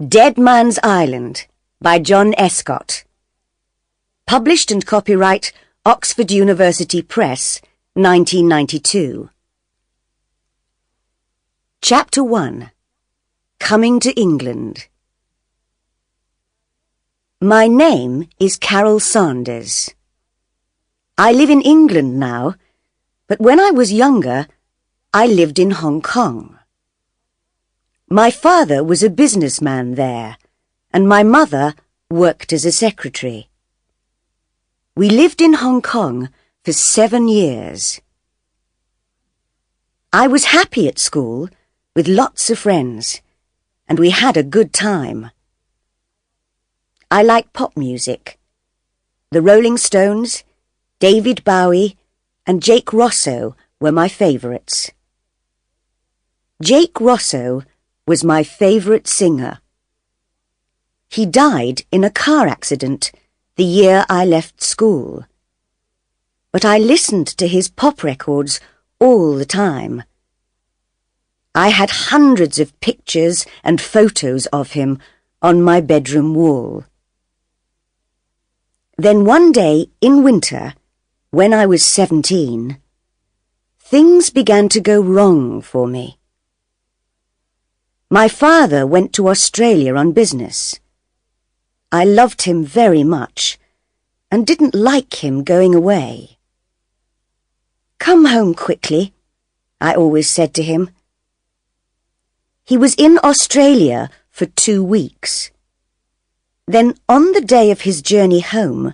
Dead Man's Island by John Escott. Published and copyright Oxford University Press, 1992. Chapter 1. Coming to England. My name is Carol Sanders. I live in England now, but when I was younger, I lived in Hong Kong. My father was a businessman there, and my mother worked as a secretary. We lived in Hong Kong for 7 years. I was happy at school, with lots of friends, and we had a good time. I like pop music. The Rolling Stones, David Bowie, and Jake Rosso were my favourites. Jake Rosso was my favourite singer. He died in a car accident the year I left school. But I listened to his pop records all the time. I had hundreds of pictures and photos of him on my bedroom wall. Then one day in winter, when I was 17, things began to go wrong for me. My father went to Australia on business. I loved him very much and didn't like him going away. "Come home quickly," I always said to him. He was in Australia for 2 weeks. Then on the day of his journey home,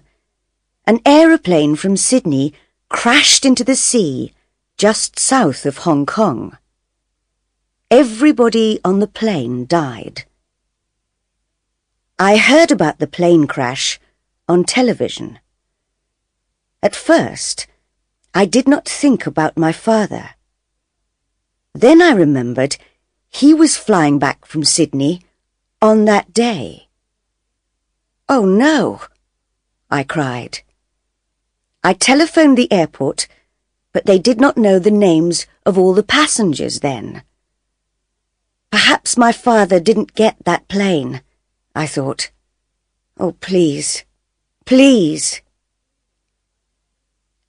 an aeroplane from Sydney crashed into the sea just south of Hong Kong. Everybody on the plane died. I heard about the plane crash on television. At first, I did not think about my father. Then I remembered he was flying back from Sydney on that day. "Oh no!" I cried. I telephoned the airport, but they did not know the names of all the passengers then. Perhaps my father didn't get that plane, I thought. Oh, please, please.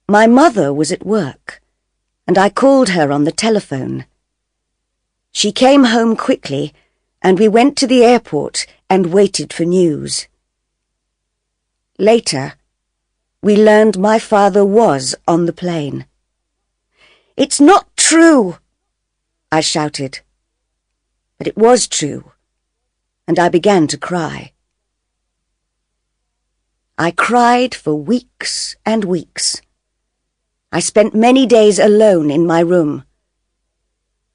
My mother was at work, and I called her on the telephone. She came home quickly, and we went to the airport and waited for news. Later, we learned my father was on the plane. "It's not true!" I shouted. But it was true, and I began to cry. I cried for weeks and weeks. I spent many days alone in my room.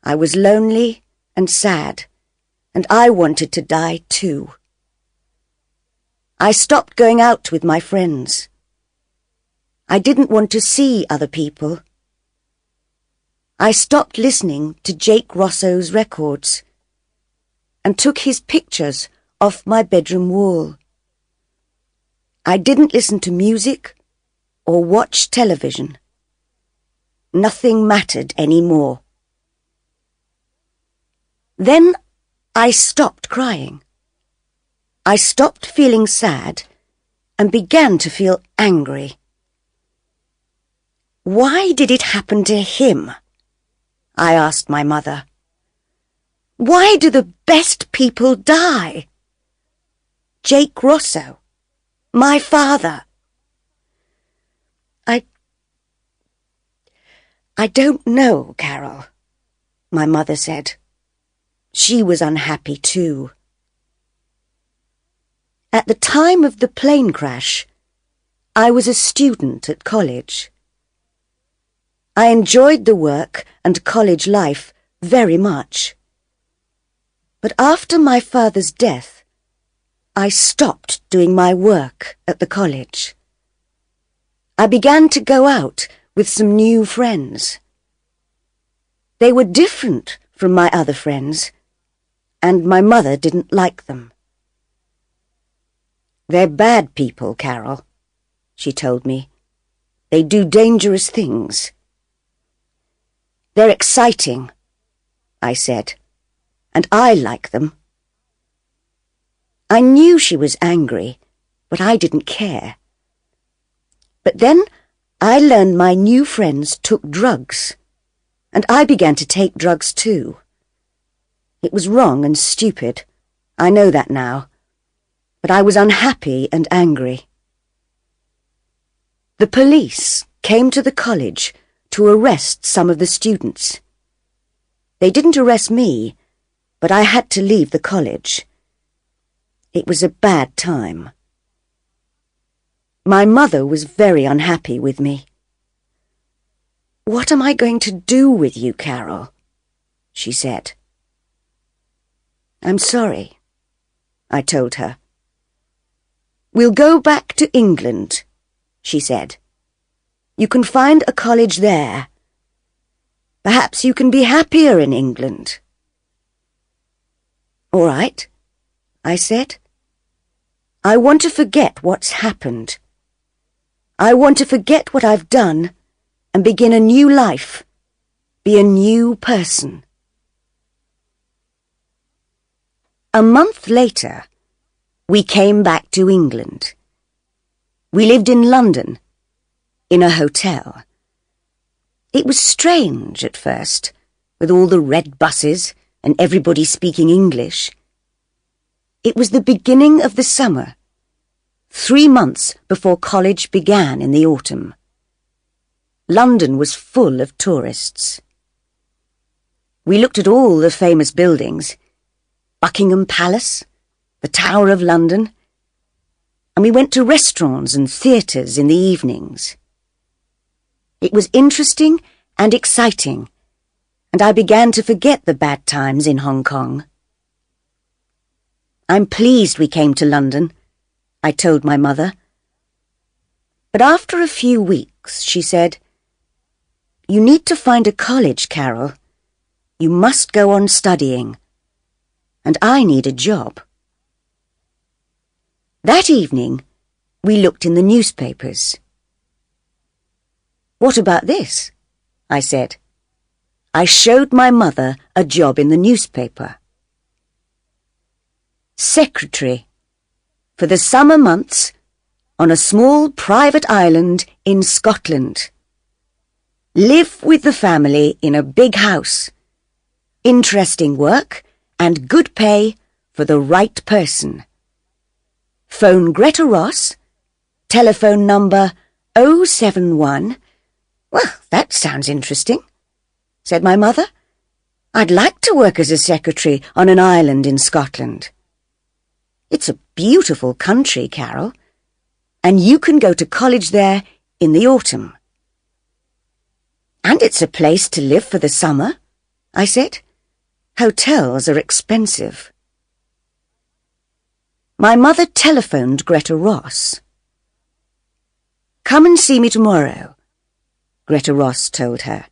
I was lonely and sad, and I wanted to die too. I stopped going out with my friends. I didn't want to see other people. I stopped listening to Jake Rosso's records and took his pictures off my bedroom wall. I didn't listen to music or watch television. Nothing mattered anymore. Then I stopped crying. I stopped feeling sad and began to feel angry. "Why did it happen to him?" I asked my mother. "Why do the best people die? Jake Rosso, my father." I don't know, Carol," my mother said. She was unhappy too. At the time of the plane crash, I was a student at college. I enjoyed the work and college life very much. But after my father's death, I stopped doing my work at the college. I began to go out with some new friends. They were different from my other friends, and my mother didn't like them. "They're bad people, Carol," she told me. "They do dangerous things." "They're exciting," I said, "and I like them." I knew she was angry, but I didn't care. But then I learned my new friends took drugs, and I began to take drugs too. It was wrong and stupid. I know that now. But I was unhappy and angry. The police came to the college to arrest some of the students. They didn't arrest me, but I had to leave the college. It was a bad time. My mother was very unhappy with me. "What am I going to do with you, Carol?" she said. "I'm sorry," I told her. "We'll go back to England," she said. "You can find a college there. Perhaps you can be happier in England." "All right," I said. "I want to forget what's happened. I want to forget what I've done and begin a new life, be a new person." A month later, we came back to England. We lived in London, in a hotel. It was strange at first, with all the red buses and everybody speaking English. It was the beginning of the summer, 3 months before college began in the autumn. London was full of tourists. We looked at all the famous buildings, Buckingham Palace, the Tower of London, and we went to restaurants and theatres in the evenings. It was interesting and exciting, and I began to forget the bad times in Hong Kong. "I'm pleased we came to London," I told my mother. But after a few weeks, she said, "You need to find a college, Carol. You must go on studying. And I need a job." That evening, we looked in the newspapers. "What about this?" I said. I showed my mother a job in the newspaper. "Secretary for the summer months on a small private island in Scotland. Live with the family in a big house. Interesting work and good pay for the right person. Phone Greta Ross, telephone number 071. "Well, that sounds interesting," said my mother. "I'd like to work as a secretary on an island in Scotland. It's a beautiful country, Carol, and you can go to college there in the autumn." "And it's a place to live for the summer," I said. "Hotels are expensive." My mother telephoned Greta Ross. "Come and see me tomorrow," Greta Ross told her.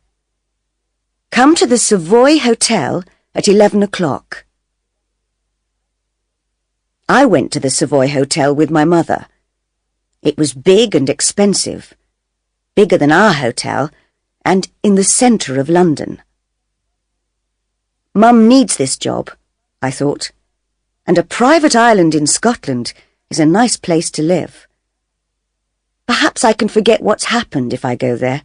"Come to the Savoy Hotel at 11 o'clock. I went to the Savoy Hotel with my mother. It was big and expensive, bigger than our hotel, and in the centre of London. Mum needs this job, I thought, and a private island in Scotland is a nice place to live. Perhaps I can forget what's happened if I go there.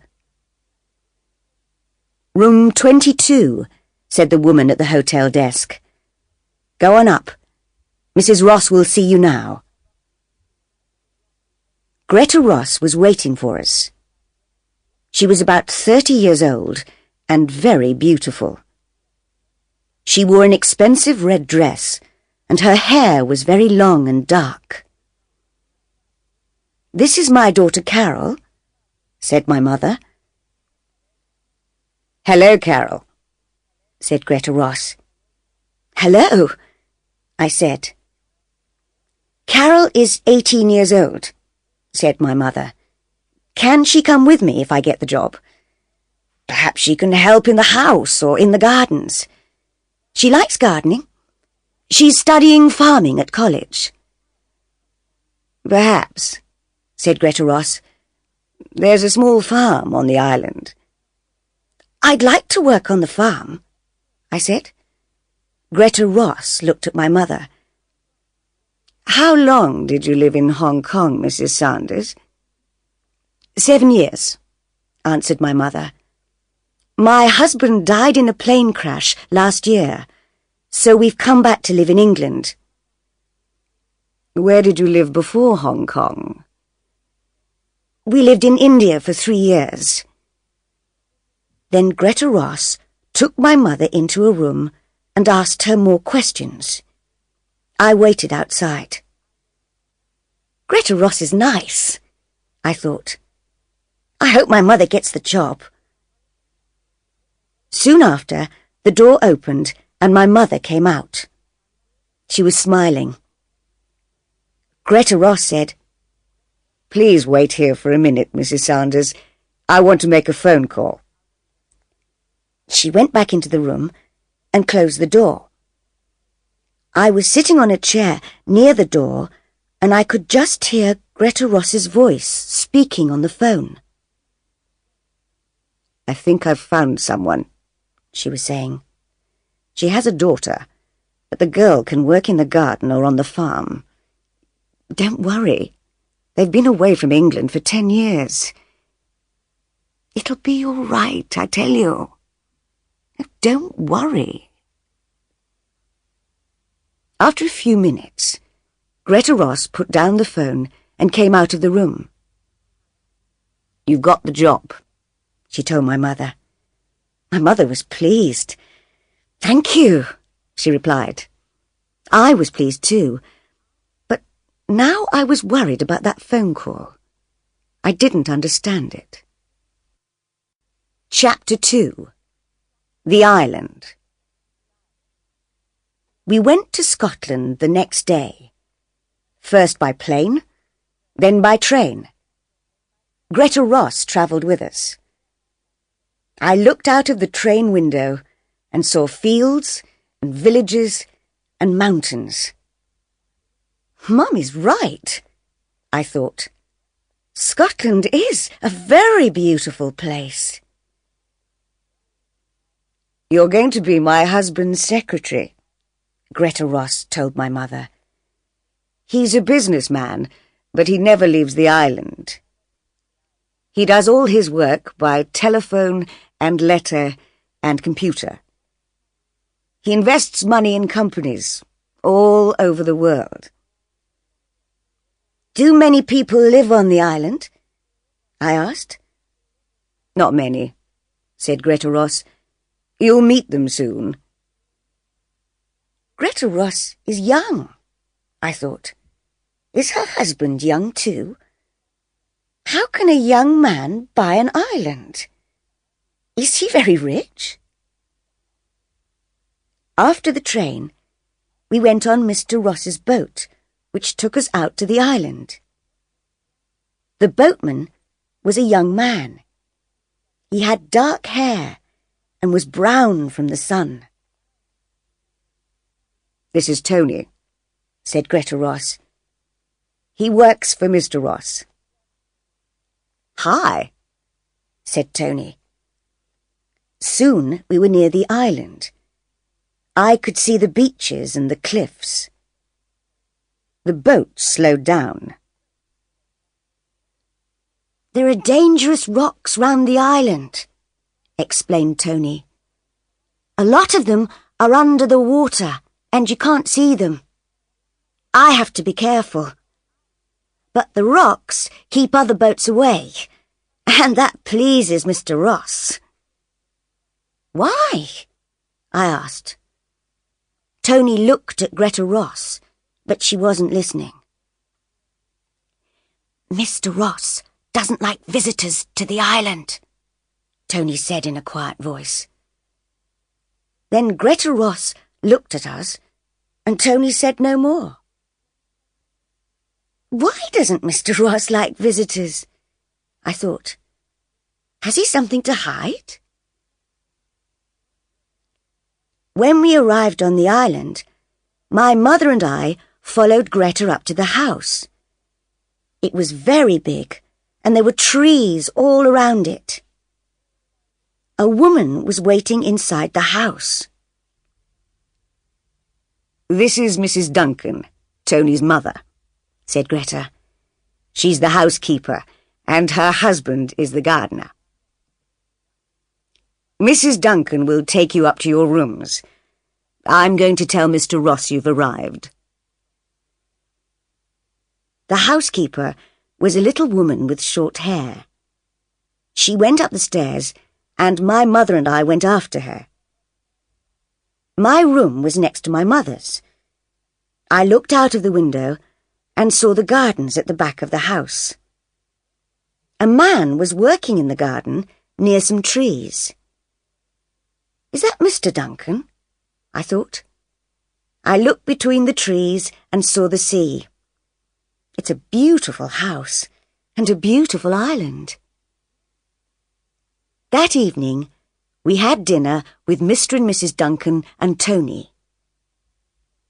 "Room 22, said the woman at the hotel desk. "Go on up. Mrs. Ross will see you now." Greta Ross was waiting for us. She was about 30 years old and very beautiful. She wore an expensive red dress, and her hair was very long and dark. "This is my daughter Carol," said my mother. "Hello, Carol," said Greta Ross. "Hello," I said. "Carol is 18 years old," said my mother. "Can she come with me if I get the job? Perhaps she can help in the house or in the gardens. She likes gardening. She's studying farming at college." "Perhaps," said Greta Ross. "There's a small farm on the island." "I'd like to work on the farm," I said. Greta Ross looked at my mother. How long did you live in Hong Kong, Mrs. Sanders? 7 years, answered my mother. My husband died in a plane crash last year, so we've come back to live in England. Where did you live before Hong Kong? We lived in India for 3 years. Then Greta Ross took my mother into a room and asked her more questions. I waited outside. Greta Ross is nice, I thought. I hope my mother gets the job. Soon after, the door opened and my mother came out. She was smiling. Greta Ross said, "Please wait here for a minute, Mrs. Sanders. I want to make a phone call." She went back into the room and closed the door. I was sitting on a chair near the door and I could just hear Greta Ross's voice speaking on the phone. "I think I've found someone," she was saying. "She has a daughter, but the girl can work in the garden or on the farm. Don't worry. They've been away from England for 10 years. It'll be all right, I tell you. Don't worry." After a few minutes, Greta Ross put down the phone and came out of the room. "You've got the job," she told my mother. My mother was pleased. "Thank you," she replied. I was pleased too, but now I was worried about that phone call. I didn't understand it. Chapter 2. The Island. We went to Scotland the next day, first by plane, then by train. Greta Ross travelled with us. I looked out of the train window and saw fields and villages and mountains. Mum is right, I thought. Scotland is a very beautiful place. "You're going to be my husband's secretary," Greta Ross told my mother. "He's a businessman, but he never leaves the island. He does all his work by telephone and letter and computer. He invests money in companies all over the world." "Do many people live on the island?" I asked. "Not many," said Greta Ross. "You'll meet them soon." Greta Ross is young, I thought. Is her husband young too? How can a young man buy an island? Is he very rich? After the train, we went on Mr. Ross's boat, which took us out to the island. The boatman was a young man. He had dark hair and was brown from the sun. "This is Tony," said Greta Ross. "He works for Mr. Ross." "Hi," said Tony. Soon we were near the island. I could see the beaches and the cliffs. The boat slowed down. "There are dangerous rocks round the island," explained Tony. "A lot of them are under the water and you can't see them. I have to be careful. But the rocks keep other boats away, and that pleases Mr. Ross." "Why?" I asked. Tony looked at Greta Ross, but she wasn't listening. "Mr. Ross doesn't like visitors to the island," Tony said in a quiet voice. Then Greta Ross looked at us, and Tony said no more. Why doesn't Mr. Ross like visitors? I thought. Has he something to hide? When we arrived on the island, my mother and I followed Greta up to the house. It was very big, and there were trees all around it. A woman was waiting inside the house. "This is Mrs. Duncan," Tony's mother," said Greta. "She's the housekeeper, and her husband is the gardener. Mrs. Duncan will take you up to your rooms. I'm going to tell Mr. Ross you've arrived." The housekeeper was a little woman with short hair. She went up the stairs, and my mother and I went after her. My room was next to my mother's. I looked out of the window and saw the gardens at the back of the house. A man was working in the garden near some trees. "Is that Mr. Duncan?" I thought. I looked between the trees and saw the sea. It's a beautiful house and a beautiful island. That evening, we had dinner with Mr. and Mrs. Duncan and Tony.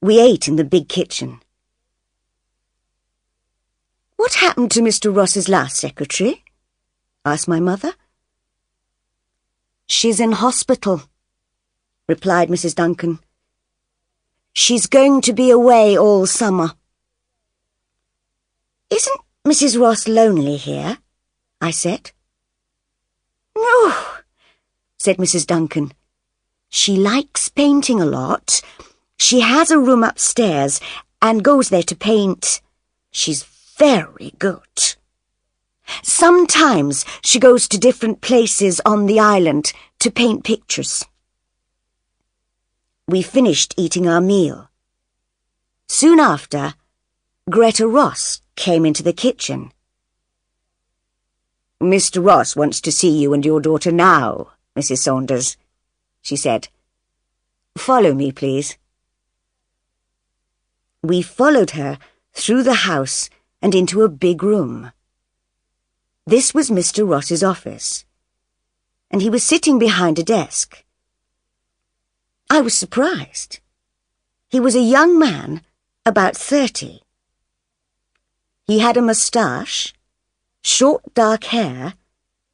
We ate in the big kitchen. "What happened to Mr. Ross's last secretary?" asked my mother. "She's in hospital," replied Mrs. Duncan. "She's going to be away all summer." "Isn't Mrs. Ross lonely here?" I said. "No," said Mrs. Duncan. "She likes painting a lot. She has a room upstairs and goes there to paint. She's very good. Sometimes she goes to different places on the island to paint pictures." We finished eating our meal. Soon after, Greta Ross came into the kitchen. "Mr. Ross wants to see you and your daughter now, Mrs. Saunders," she said. "Follow me, please." We followed her through the house and into a big room. This was Mr. Ross's office, and he was sitting behind a desk. I was surprised. He was a young man, about 30. He had a moustache, short dark hair,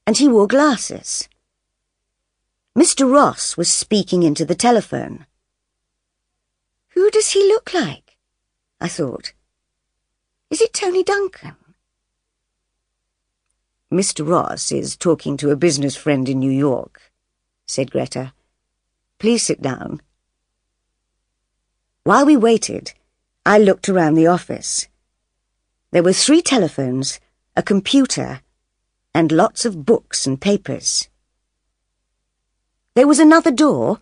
and he wore glasses. Mr. Ross was speaking into the telephone. Who does he look like? I thought. Is it Tony Duncan? "Mr. Ross is talking to a business friend in New York," said Greta. "Please sit down." While we waited, I looked around the office. There were 3 telephones, a computer, and lots of books and papers. There was another door,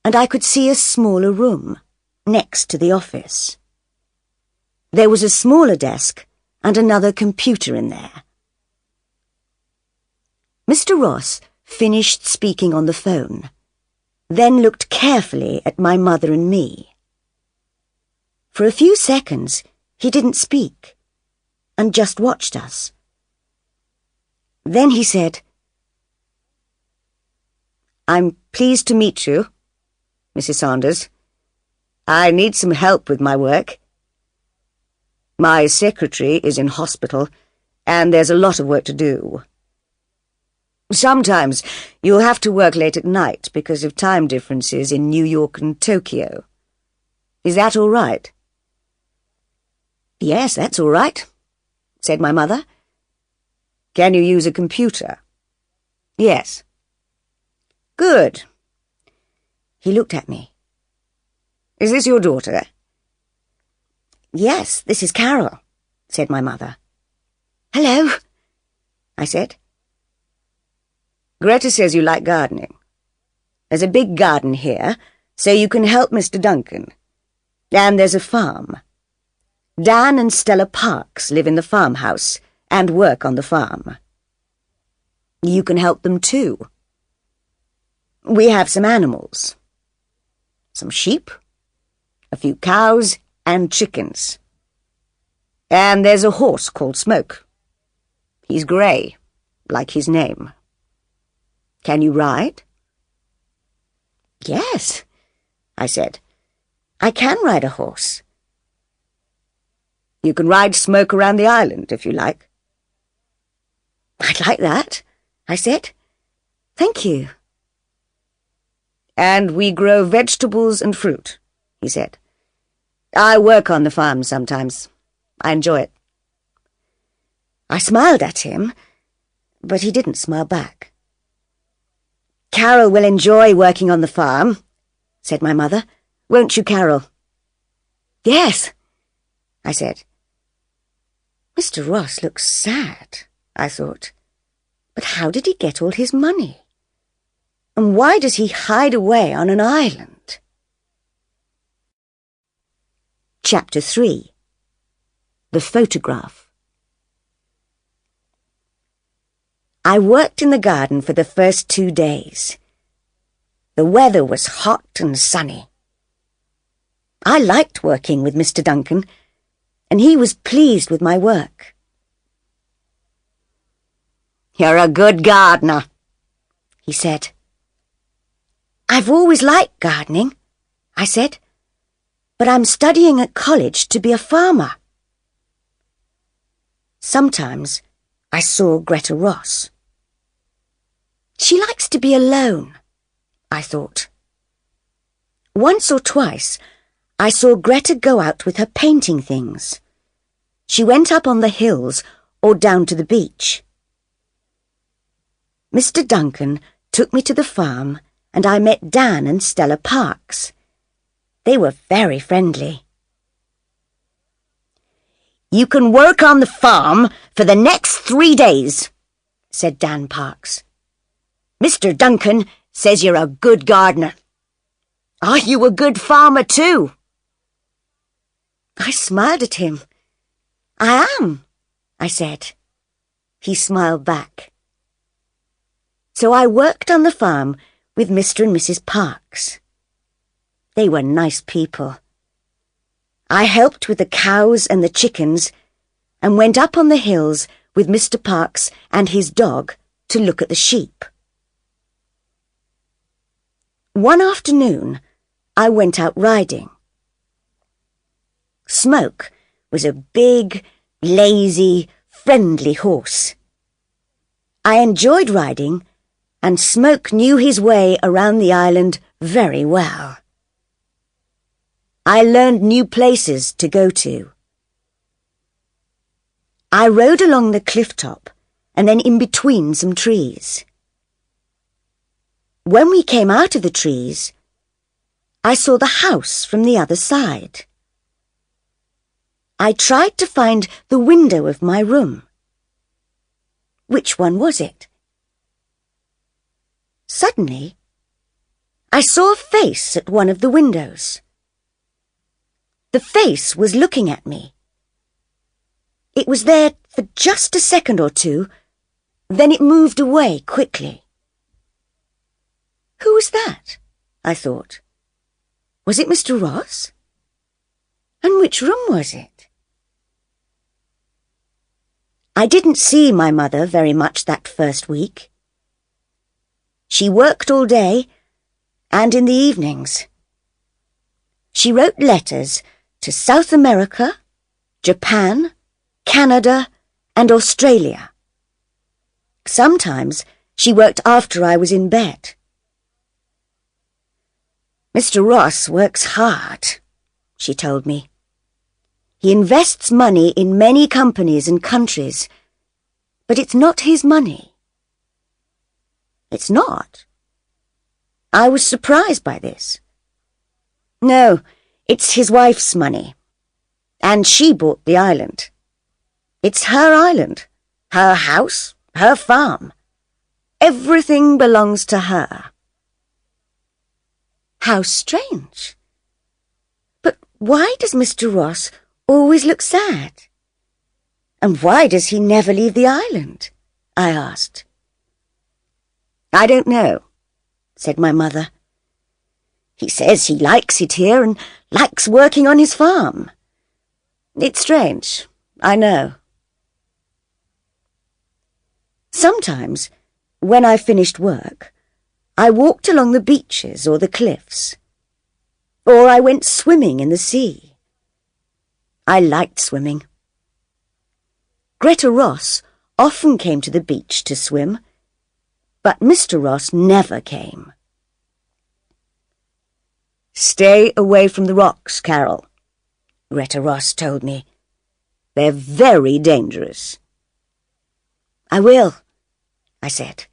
and I could see a smaller room next to the office. There was a smaller desk and another computer in there. Mr. Ross finished speaking on the phone, then looked carefully at my mother and me. For a few seconds, he didn't speak, and just watched us. Then he said, "I'm pleased to meet you, Mrs. Saunders. I need some help with my work. My secretary is in hospital, and there's a lot of work to do. Sometimes you'll have to work late at night because of time differences in New York and Tokyo. Is that all right?" "Yes, that's all right," said my mother. "Can you use a computer?" "Yes." "Good." He looked at me. "Is this your daughter?" "Yes, this is Carol," said my mother. "Hello," I said. "Greta says you like gardening. There's a big garden here, so you can help Mr. Duncan. And there's a farm. Dan and Stella Parks live in the farmhouse and work on the farm. You can help them too. We have some animals. Some sheep, a few cows, and chickens. And there's a horse called Smoke. He's grey, like his name. Can you ride?" "Yes," I said. "I can ride a horse." "You can ride Smoke around the island, if you like." "I'd like that," I said. "Thank you." "And we grow vegetables and fruit," he said. I work on the farm sometimes. I enjoy it." I smiled at him, but he didn't smile back. "Carol will enjoy working on the farm," said my mother. "Won't you, Carol?" "Yes," I said. Mr. Ross looks sad, I thought. But how did he get all his money? And why does he hide away on an island? Chapter 3. The Photograph. I worked in the garden for the first 2 days. The weather was hot and sunny. I liked working with Mr. Duncan, and he was pleased with my work. "You're a good gardener," he said. "I've always liked gardening," I said, "but I'm studying at college to be a farmer." Sometimes I saw Greta Ross. She likes to be alone, I thought. Once or twice, I saw Greta go out with her painting things. She went up on the hills or down to the beach. Mr. Duncan took me to the farm, and I met Dan and Stella Parks. They were very friendly. "You can work on the farm for the next 3 days," said Dan Parks. "Mr. Duncan says you're a good gardener. Are you a good farmer too?" I smiled at him. "I am," I said. He smiled back. So I worked on the farm with Mr. and Mrs. Parks. They were nice people. I helped with the cows and the chickens and went up on the hills with Mr. Parks and his dog to look at the sheep. One afternoon, I went out riding. Smoke was a big, lazy, friendly horse. I enjoyed riding, and Smoke knew his way around the island very well. I learned new places to go to. I rode along the cliff top and then in between some trees. When we came out of the trees, I saw the house from the other side. I tried to find the window of my room. Which one was it? Suddenly, I saw a face at one of the windows. The face was looking at me. It was there for just a second or two, then it moved away quickly. Who was that? I thought. Was it Mr. Ross? And which room was it? I didn't see my mother very much that first week. She worked all day and in the evenings. She wrote letters to South America, Japan, Canada, and Australia. Sometimes she worked after I was in bed. "Mr. Ross works hard," she told me. "He invests money in many companies and countries, but it's not his money." "It's not?" I was surprised by this. "No, it's his wife's money. And she bought the island. It's her island, her house, her farm. Everything belongs to her." How strange. But why does Mr. Ross always look sad? And why does he never leave the island? I asked. "I don't know," said my mother. "He says he likes it here and likes working on his farm. It's strange, I know." Sometimes, when I finished work, I walked along the beaches or the cliffs, or I went swimming in the sea. I liked swimming. Greta Ross often came to the beach to swim, but Mr. Ross never came. "Stay away from the rocks, Carol," Greta Ross told me. "They're very dangerous." "I will," I said.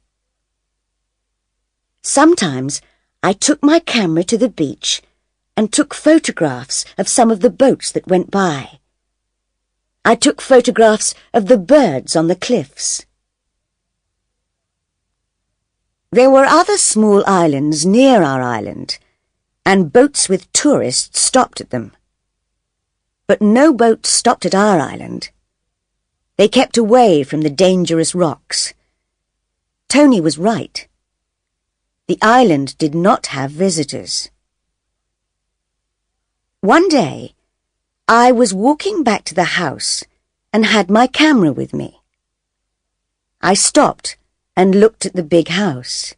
Sometimes I took my camera to the beach and took photographs of some of the boats that went by. I took photographs of the birds on the cliffs. There were other small islands near our island, and boats with tourists stopped at them. But no boat stopped at our island. They kept away from the dangerous rocks. Tony was right. The island did not have visitors. One day, I was walking back to the house and had my camera with me. I stopped and looked at the big house.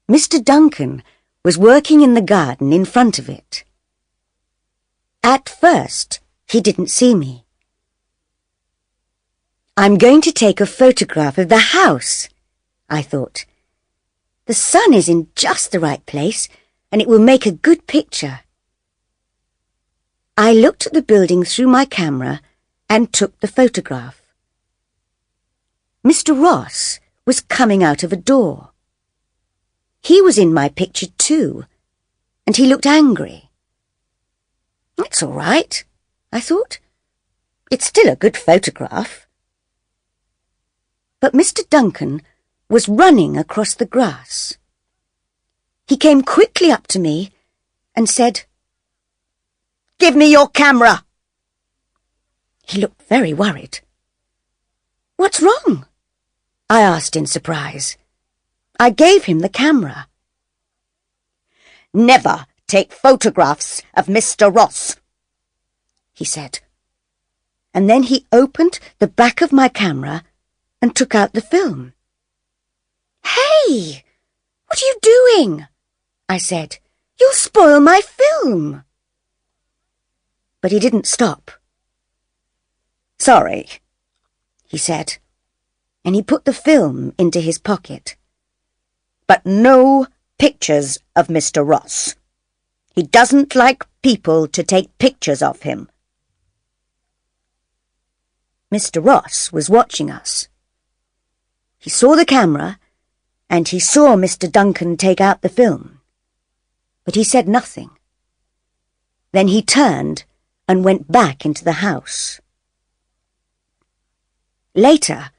Mr. Duncan was working in the garden in front of it. At first, he didn't see me. "I'm going to take a photograph of the house," I thought. "The sun is in just the right place, and it will make a good picture." I looked at the building through my camera and took the photograph. Mr. Ross was coming out of a door. He was in my picture too, and he looked angry. "It's all right," I thought. "It's still a good photograph." But Mr. Duncan was running across the grass. He came quickly up to me and said, "Give me your camera." He looked very worried. "What's wrong?" I asked in surprise. I gave him the camera. "Never take photographs of Mr. Ross," he said. And then he opened the back of my camera and took out the film. "Hey, what are you doing?" I said. "You'll spoil my film." But he didn't stop. "Sorry," he said, and he put the film into his pocket. "But no pictures of Mr. Ross. He doesn't like people to take pictures of him." Mr. Ross was watching us. He saw the camera, and he saw Mr. Duncan take out the film. But he said nothing. Then he turned and went back into the house. Later,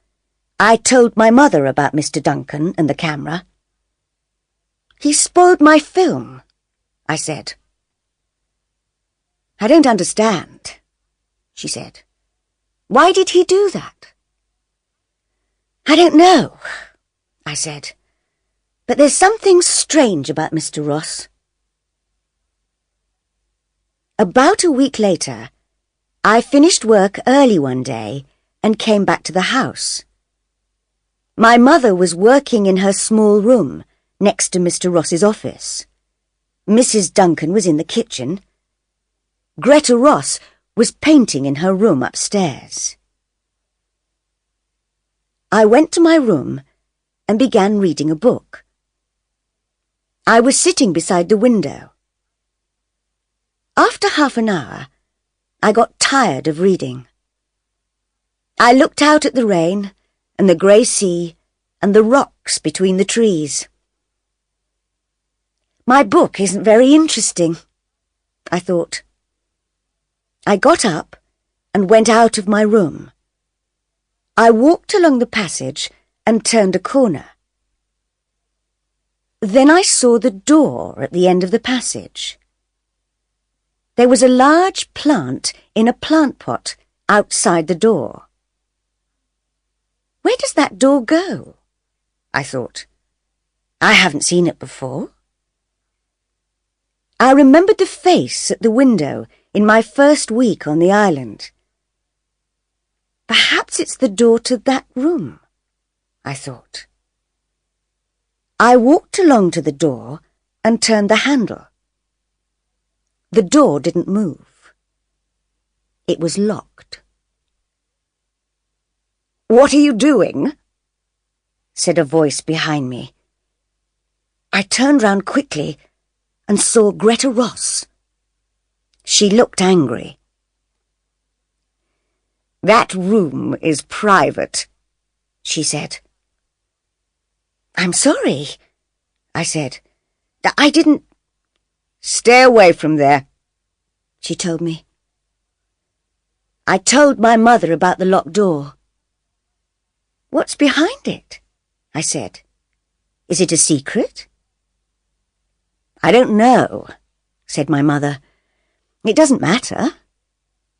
I told my mother about Mr. Duncan and the camera. "He spoiled my film," I said. "I don't understand," she said. "Why did he do that?" "I don't know," I said. "But there's something strange about Mr. Ross." About a week later, I finished work early one day and came back to the house. My mother was working in her small room next to Mr. Ross's office. Mrs. Duncan was in the kitchen. Greta Ross was painting in her room upstairs. I went to my room and began reading a book. I was sitting beside the window. After half an hour, I got tired of reading. I looked out at the rain and the grey sea and the rocks between the trees. My book isn't very interesting, I thought. I got up and went out of my room. I walked along the passage and turned a corner. Then I saw the door at the end of the passage. There was a large plant in a plant pot outside the door. Where does that door go? I thought. I haven't seen it before. I remembered the face at the window in my first week on the island. Perhaps it's the door to that room, I thought. I walked along to the door and turned the handle. The door didn't move. It was locked. "What are you doing?" said a voice behind me. I turned round quickly and saw Greta Ross. She looked angry. "That room is private," she said. "I'm sorry," I said. "I didn't—" "Stay away from there," she told me. I told my mother about the locked door. "What's behind it?" I said. "Is it a secret?" "I don't know," said my mother. "It doesn't matter.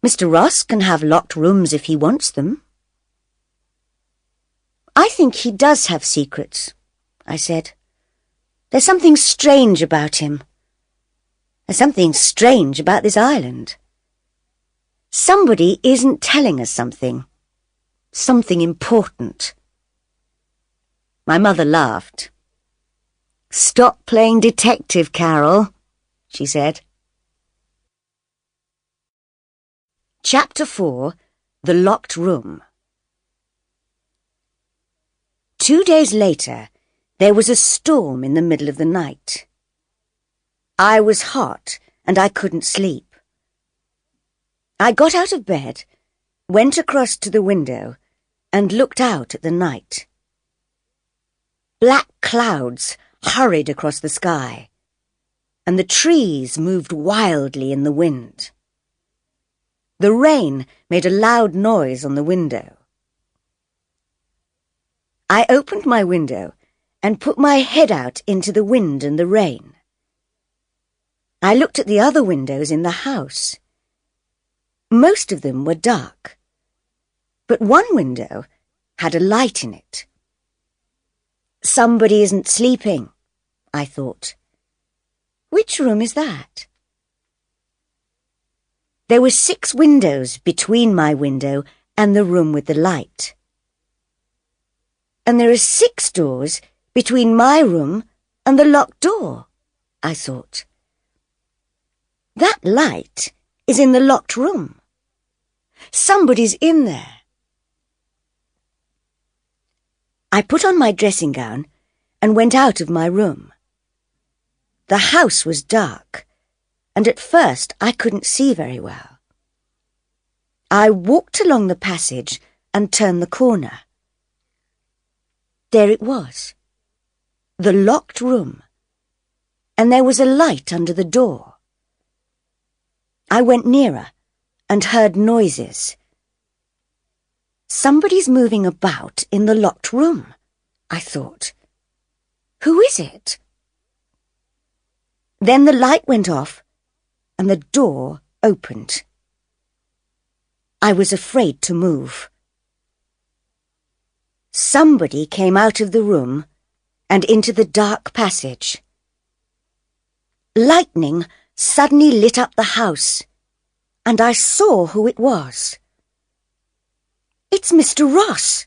Mr. Ross can have locked rooms if he wants them." "I think he does have secrets," I said. "There's something strange about him. There's something strange about this island. Somebody isn't telling us something. Something important." My mother laughed. "Stop playing detective, Carol," she said. Chapter 4. The Locked Room. 2 days later, there was a storm in the middle of the night. I was hot and I couldn't sleep. I got out of bed, went across to the window, and looked out at the night. Black clouds hurried across the sky, and the trees moved wildly in the wind. The rain made a loud noise on the window. I opened my window and put my head out into the wind and the rain. I looked at the other windows in the house. Most of them were dark, but one window had a light in it. "Somebody isn't sleeping," I thought. "Which room is that?" There were 6 windows between my window and the room with the light. "And there are 6 doors between my room and the locked door," I thought. "That light is in the locked room. Somebody's in there." I put on my dressing gown and went out of my room. The house was dark, and at first I couldn't see very well. I walked along the passage and turned the corner. There it was, the locked room, and there was a light under the door. I went nearer and heard noises. "Somebody's moving about in the locked room," I thought. "Who is it?" Then the light went off and the door opened. I was afraid to move. Somebody came out of the room and into the dark passage. Lightning suddenly lit up the house, and I saw who it was. "It's Mr. Ross,"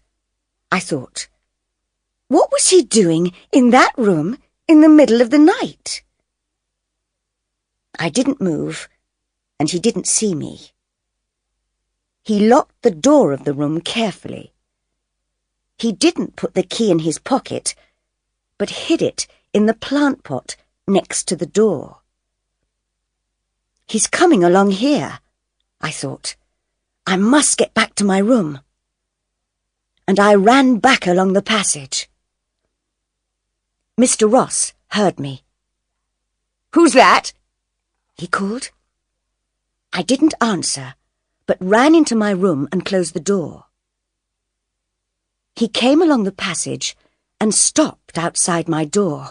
I thought. What was he doing in that room in the middle of the night? I didn't move, and he didn't see me. He locked the door of the room carefully. He didn't put the key in his pocket, but hid it in the plant pot next to the door. "He's coming along here," I thought. "I must get back to my room." And I ran back along the passage. Mr. Ross heard me. "Who's that?" he called. I didn't answer, but ran into my room and closed the door. He came along the passage and stopped outside my door.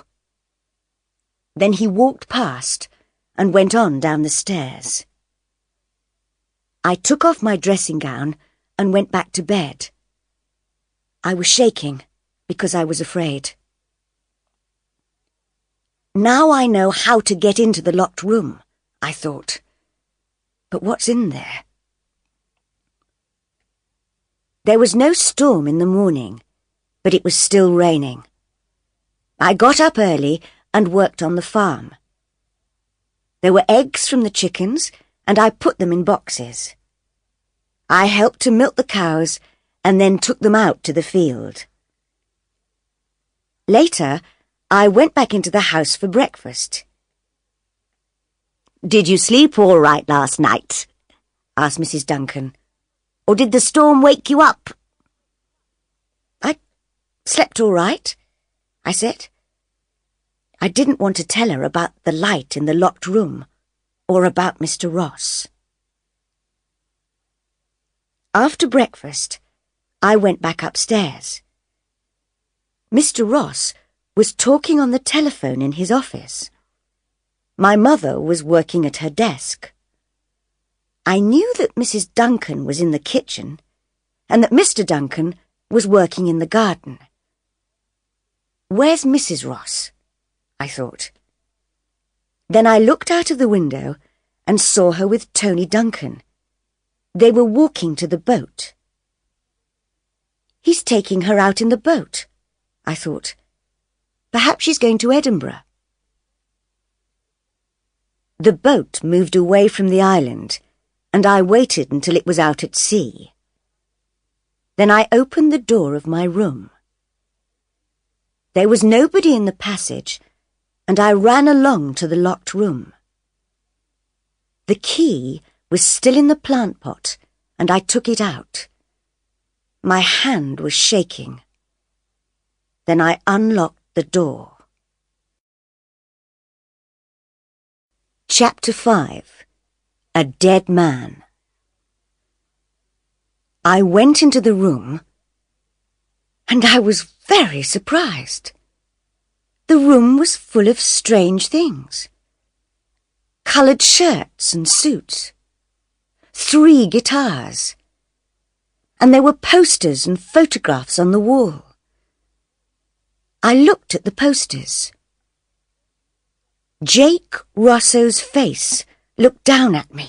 Then he walked past and went on down the stairs. I took off my dressing gown and went back to bed. I was shaking because I was afraid. Now I know how to get into the locked room, I thought. But what's in there? There was no storm in the morning, but it was still raining. I got up early and worked on the farm. There were eggs from the chickens, and I put them in boxes. I helped to milk the cows and then took them out to the field. Later, I went back into the house for breakfast. "Did you sleep all right last night?" asked Mrs. Duncan. "Or did the storm wake you up?" "I slept all right," I said. I didn't want to tell her about the light in the locked room or about Mr. Ross. After breakfast, I went back upstairs. Mr. Ross was talking on the telephone in his office. My mother was working at her desk. I knew that Mrs. Duncan was in the kitchen and that Mr. Duncan was working in the garden. "Where's Mrs. Ross?" I thought. Then I looked out of the window and saw her with Tony Duncan. They were walking to the boat. "He's taking her out in the boat," I thought. "Perhaps she's going to Edinburgh." The boat moved away from the island, and I waited until it was out at sea. Then I opened the door of my room. There was nobody in the passage, and I ran along to the locked room. The key was still in the plant pot, and I took it out. My hand was shaking. Then I unlocked the door. Chapter 5. A Dead Man. I went into the room, and I was very surprised. The room was full of strange things. Coloured shirts and suits. 3 guitars. And there were posters and photographs on the wall. I looked at the posters. Jake Rosso's face looked down at me.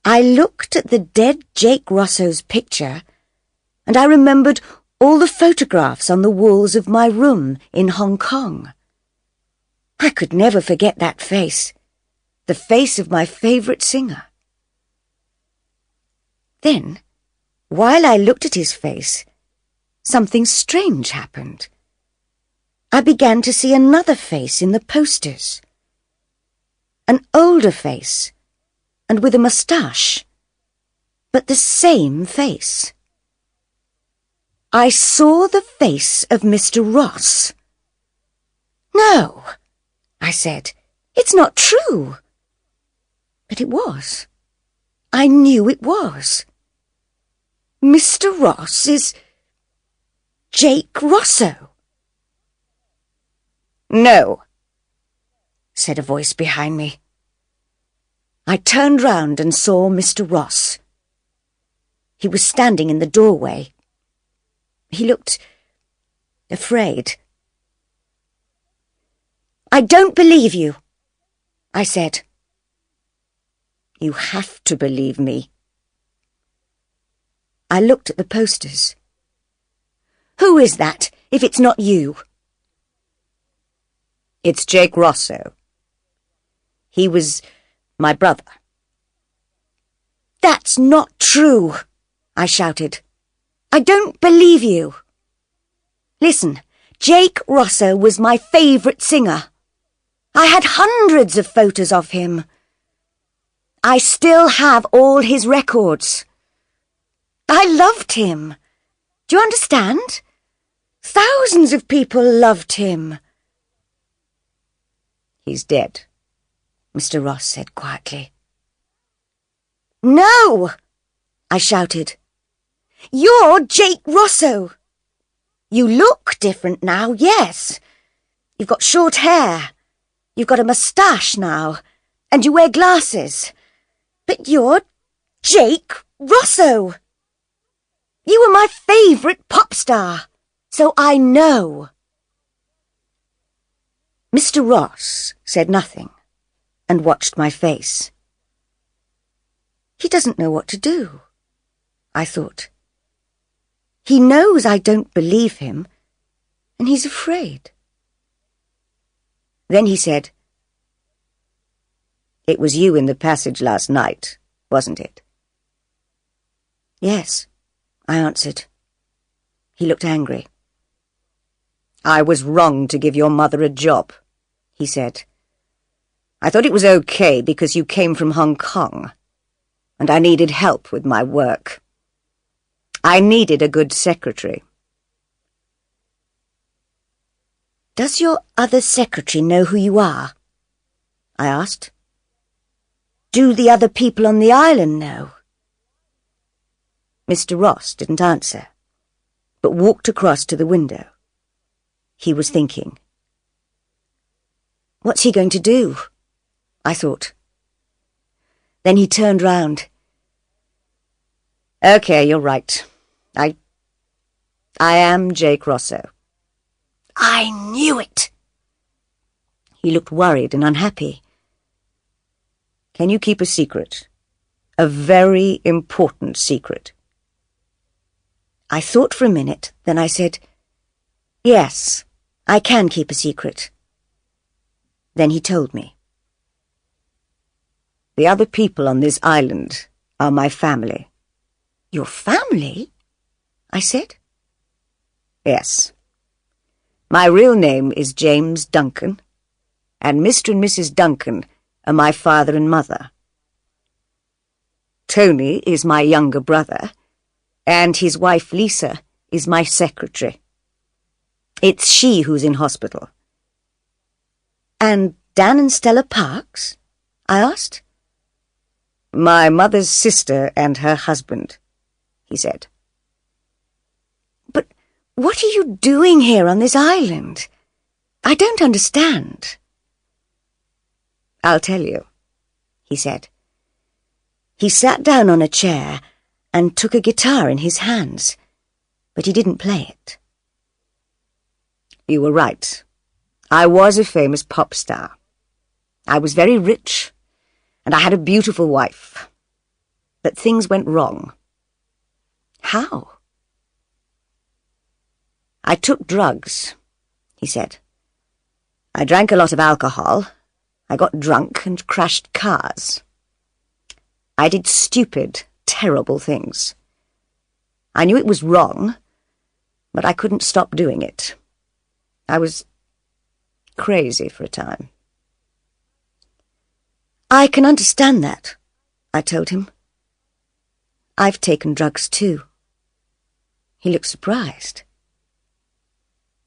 I looked at the dead Jake Rosso's picture, and I remembered all the photographs on the walls of my room in Hong Kong. I could never forget that face, the face of my favourite singer. Then, while I looked at his face, something strange happened. I began to see another face in the posters. An older face, and with a moustache, but the same face. I saw the face of Mr. Ross. "No," I said, "it's not true." But it was. I knew it was. Mr. Ross is Jake Rosso. "No," said a voice behind me. I turned round and saw Mr. Ross. He was standing in the doorway. He looked afraid. "I don't believe you," I said. "You have to believe me." I looked at the posters. "Who is that, if it's not you?" "It's Jake Rosso. He was my brother." "That's not true," I shouted. "I don't believe you." "Listen, Jake Rosso was my favourite singer. I had hundreds of photos of him. I still have all his records. I loved him. Do you understand? Thousands of people loved him." "He's dead," Mr. Ross said quietly. "No!" I shouted. "You're Jake Rosso. You look different now, yes. You've got short hair. You've got a moustache now, and you wear glasses. But you're Jake Rosso. You were my favourite pop star, so I know." Mr. Ross said nothing and watched my face. He doesn't know what to do, I thought. He knows I don't believe him, and he's afraid. Then he said, "It was you in the passage last night, wasn't it?" "Yes," I answered. He looked angry. "I was wrong to give your mother a job," he said. I thought it was okay because you came from Hong Kong, and I needed help with my work. I needed a good secretary. Does your other secretary know who you are? I asked. Do the other people on the island know? Mr. Ross didn't answer, but walked across to the window. He was thinking. What's he going to do? I thought. Then he turned round. Okay, you're right. I am Jake Rosso. I knew it! He looked worried and unhappy. Can you keep a secret? A very important secret. I thought for a minute, then I said, yes, I can keep a secret. Then he told me. The other people on this island are my family. Your family? I said. Yes. My real name is James Duncan, and Mr. and Mrs. Duncan are my father and mother. Tony is my younger brother, and his wife Lisa is my secretary. It's she who's in hospital. And Dan and Stella Parks? I asked. My mother's sister and her husband, he said. But what are you doing here on this island? I don't understand. I'll tell you, he said. He sat down on a chair and took a guitar in his hands, but he didn't play it. You were right. I was a famous pop star. I was very rich, and I had a beautiful wife. But things went wrong. How? I took drugs, he said. I drank a lot of alcohol. I got drunk and crashed cars. I did stupid, terrible things. I knew it was wrong, but I couldn't stop doing it. I was crazy for a time. I can understand that, I told him. I've taken drugs too. He looked surprised.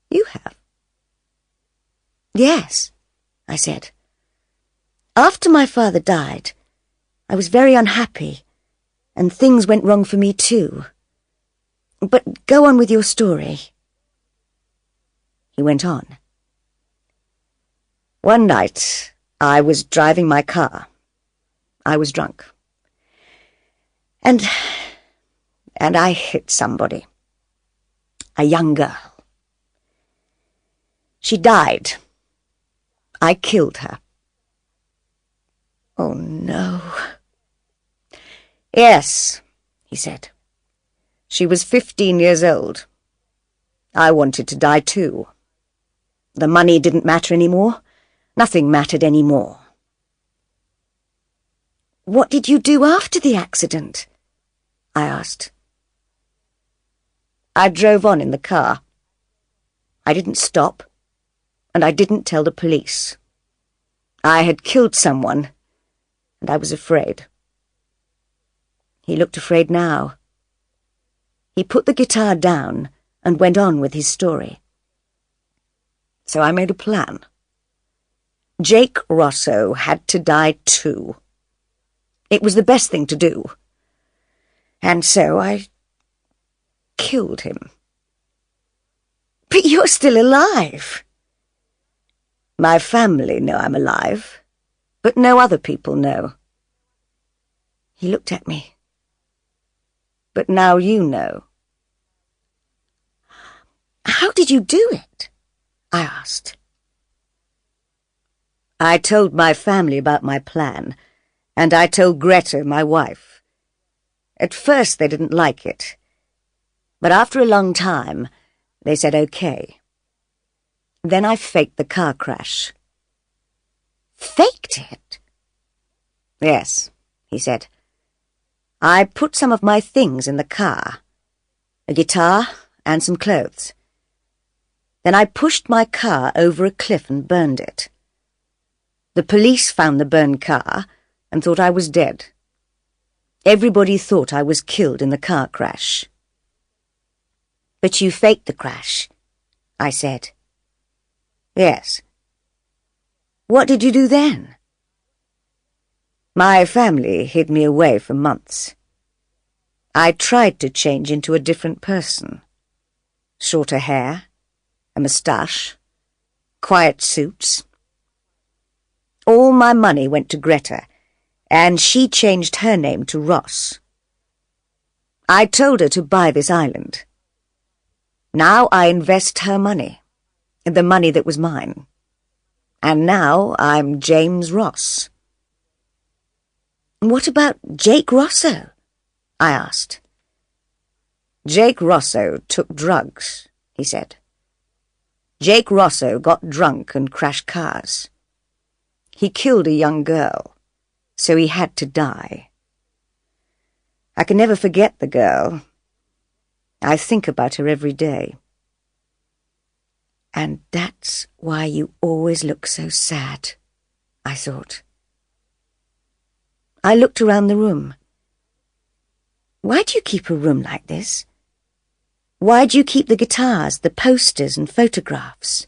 You have? Yes, I said. After my father died, I was very unhappy, and things went wrong for me too. But go on with your story. He went on. One night, I was driving my car. I was drunk. And I hit somebody. A young girl. She died. I killed her. Oh, no. Yes, he said. She was 15 years old. I wanted to die too. The money didn't matter anymore. Nothing mattered anymore. What did you do after the accident? I asked. I drove on in the car. I didn't stop, and I didn't tell the police. I had killed someone, and I was afraid. He looked afraid now. He put the guitar down and went on with his story. So I made a plan. Jake Rosso had to die too. It was the best thing to do. And so I killed him. But you're still alive. My family know I'm alive, but no other people know. He looked at me. But now you know. How did you do it? I asked. I told my family about my plan, and I told Greta, my wife. At first they didn't like it, but after a long time, they said okay. Then I faked the car crash. Faked it? Yes, he said. I put some of my things in the car, a guitar and some clothes. Then I pushed my car over a cliff and burned it. The police found the burned car and thought I was dead. Everybody thought I was killed in the car crash. "But you faked the crash," I said. "Yes." "What did you do then?" "My family hid me away for months. I tried to change into a different person. Shorter hair, a moustache, quiet suits. All my money went to Greta, and she changed her name to Ross. I told her to buy this island. Now I invest her money, the money that was mine. And now I'm James Ross." "What about Jake Rosso?" I asked. "Jake Rosso took drugs," he said. "Jake Rosso got drunk and crashed cars. He killed a young girl, so he had to die. I can never forget the girl. I think about her every day." "And that's why you always look so sad," I thought. I looked around the room. "Why do you keep a room like this? Why do you keep the guitars, the posters and photographs?"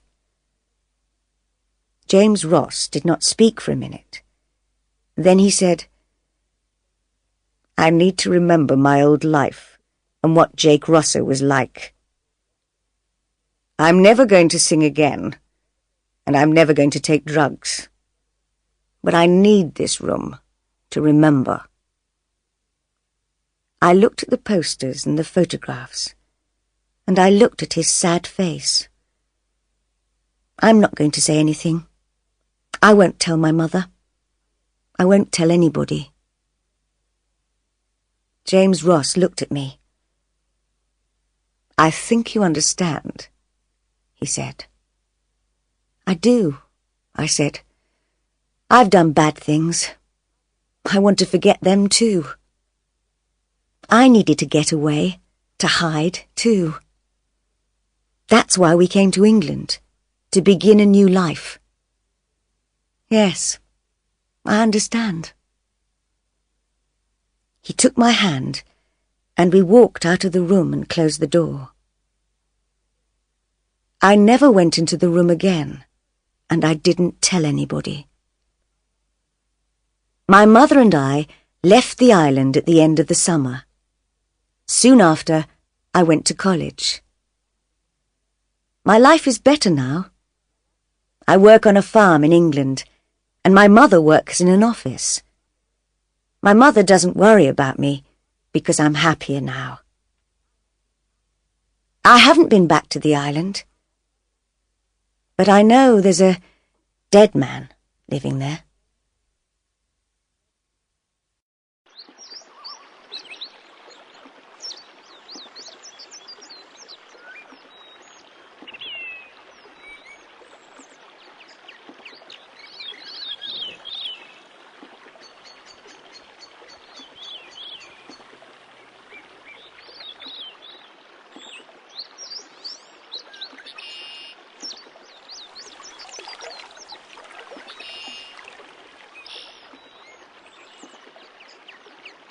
James Ross did not speak for a minute. Then he said, "I need to remember my old life and what Jake Rosso was like. I'm never going to sing again, and I'm never going to take drugs. But I need this room to remember." I looked at the posters and the photographs, and I looked at his sad face. "I'm not going to say anything. I won't tell my mother. I won't tell anybody." James Ross looked at me. "I think you understand," he said. "I do," I said. "I've done bad things. I want to forget them too. I needed to get away, to hide too. That's why we came to England, to begin a new life." "Yes, I understand." He took my hand, and we walked out of the room and closed the door. I never went into the room again, and I didn't tell anybody. My mother and I left the island at the end of the summer. Soon after, I went to college. My life is better now. I work on a farm in England, and my mother works in an office. My mother doesn't worry about me because I'm happier now. I haven't been back to the island, but I know there's a dead man living there.